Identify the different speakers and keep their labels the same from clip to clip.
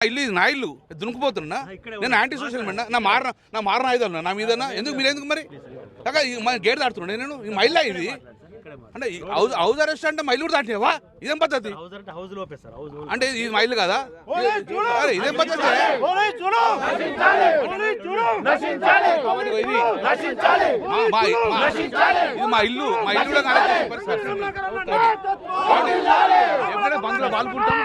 Speaker 1: ఇల్లు ఇది నా ఇల్లు దునుకుపోతున్నా నేను యాంటీ సోషల్ మెండా నా మారన ఆయుధాలు నా మీదన్నా ఎందుకు మీరు ఎందుకు మరి గేట్ దాడుతున్నా నేను ఈ మైల్లా ఇది అంటే హౌస్ అరెస్ట్ అంటే మైలు కూడా దాటినావా ఇదేం పద్ధతి అంటే ఇది మైలు కదా ఇదేం పద్ధతి ఇది మా ఇల్లు కూడా ఎప్పుడైనా బంద్లో పాల్గొంటాం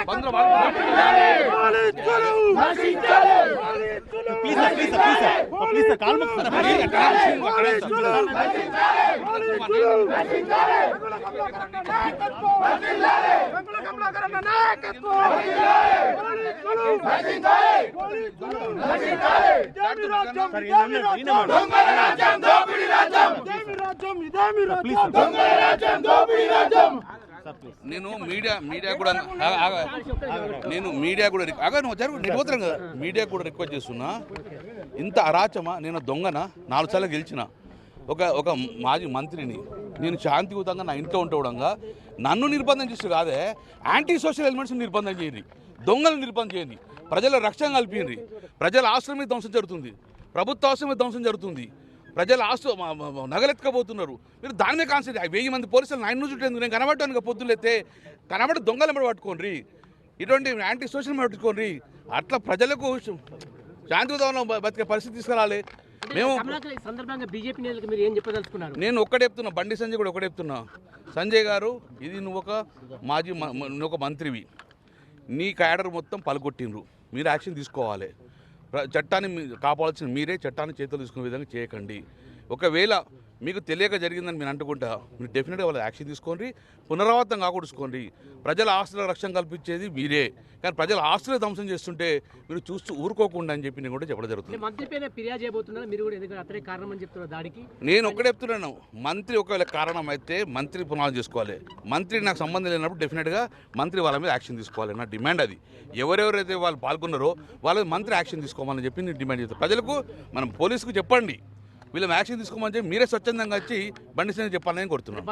Speaker 1: నేను మీడియా కూడా రిక్వెస్ట్ చేస్తున్నా. ఇంత అరాచమా? నేను దొంగనా? 4 సార్లు గెలిచిన ఒక మాజీ మంత్రిని. నేను శాంతియుతంగా నా ఇంట్లో ఉండడంగా నన్ను నిర్బంధం చేస్తూ కాదే, యాంటీ సోషల్ ఎలిమెంట్స్ నిర్బంధం చేయండి, దొంగలను నిర్బంధం చేయండి, ప్రజల రక్షణ కల్పించండి. ప్రజల ఆస్తుల మీద ధ్వంసం జరుగుతుంది, ప్రభుత్వ ఆస్తుల మీద ధ్వంసం జరుగుతుంది, ప్రజల ఆస్తు నగలెత్తుకపోతున్నారు. మీరు దాని మీద కాన్సెంట్రేట్. 1000 మంది పోలీసులు నా ఇంటి చుట్టూ నేను కనబడటానికి పొద్దులైతే కనబడి దొంగలు మీద పట్టుకోండి, ఇటువంటి యాంటీ సోషల్ మీద పట్టుకోండి. అట్లా ప్రజలకు శాంతియుతంగా బతికే పరిస్థితి తీసుకురాలి. మేము నేను ఒక్కటే చెప్తున్నా, బండి సంజయ్ కూడా ఒకటే చెప్తున్నా, సంజయ్ గారు ఇది నువ్వు ఒక మంత్రివి, నీ క్యాడర్ మొత్తం పలుకొట్టిండ్రు, మీరు యాక్షన్ తీసుకోవాలి. చట్టాన్ని కాపాడాల్సిన మీరే, చట్టాన్ని చేతులు తీసుకునే విధంగా చేయకండి. ఒకవేళ మీకు తెలియక జరిగిందని మీరు అంటుకుంటా, మీరు డెఫినెట్గా వాళ్ళ యాక్షన్ తీసుకోండి, పునరావృతం కాకూడుకోండి. ప్రజల ఆస్తుల రక్షణ కల్పించేది మీరే, కానీ ప్రజల ఆస్తులు ధ్వంసం చేస్తుంటే మీరు చూస్తూ ఊరుకోకుండా అని చెప్పి నేను కూడా చెప్పడం జరుగుతుంది. నేను ఒక్కడే చెప్తున్నాను, మంత్రి ఒకవేళ కారణం అయితే మంత్రి పునరావృతం చేసుకోవాలి. మంత్రి నాకు సంబంధం లేనప్పుడు డెఫినెట్గా మంత్రి వాళ్ళ మీద యాక్షన్ తీసుకోవాలి. నా డిమాండ్ అది. ఎవరెవరైతే వాళ్ళు పాల్గొన్నారో వాళ్ళ మంత్రి యాక్షన్ తీసుకోవాలని చెప్పి నేను డిమాండ్ చేస్తాను. ప్రజలకు మనం పోలీసుకు చెప్పండి, వీళ్ళని యాక్షన్ తీసుకోమని చెప్పి మీరే స్వచ్ఛందంగా వచ్చి బండి సంజయ్ చెప్పాలని కోరుతున్నాం.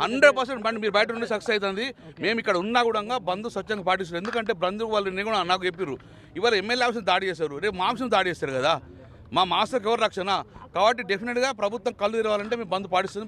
Speaker 1: 100% బండి మీరు బయట ఉండి సక్సెస్ అవుతుంది. మేము ఇక్కడ ఉన్నా కూడా బంధు స్వచ్ఛంగా పాటిస్తారు. ఎందుకంటే బంధు వాళ్ళు నేను కూడా నాకు చెప్పారు, ఇవాళ ఎమ్మెల్యే ఆఫీస్ దాడి చేశారు, రేపు మాంసం దాడి చేస్తారు కదా, మా మాస్టర్కి ఎవరు రక్షణ. కాబట్టి డెఫినెట్గా ప్రభుత్వం కళ్ళు తెరవాలంటే మేము బంధు పాటిస్తుంది.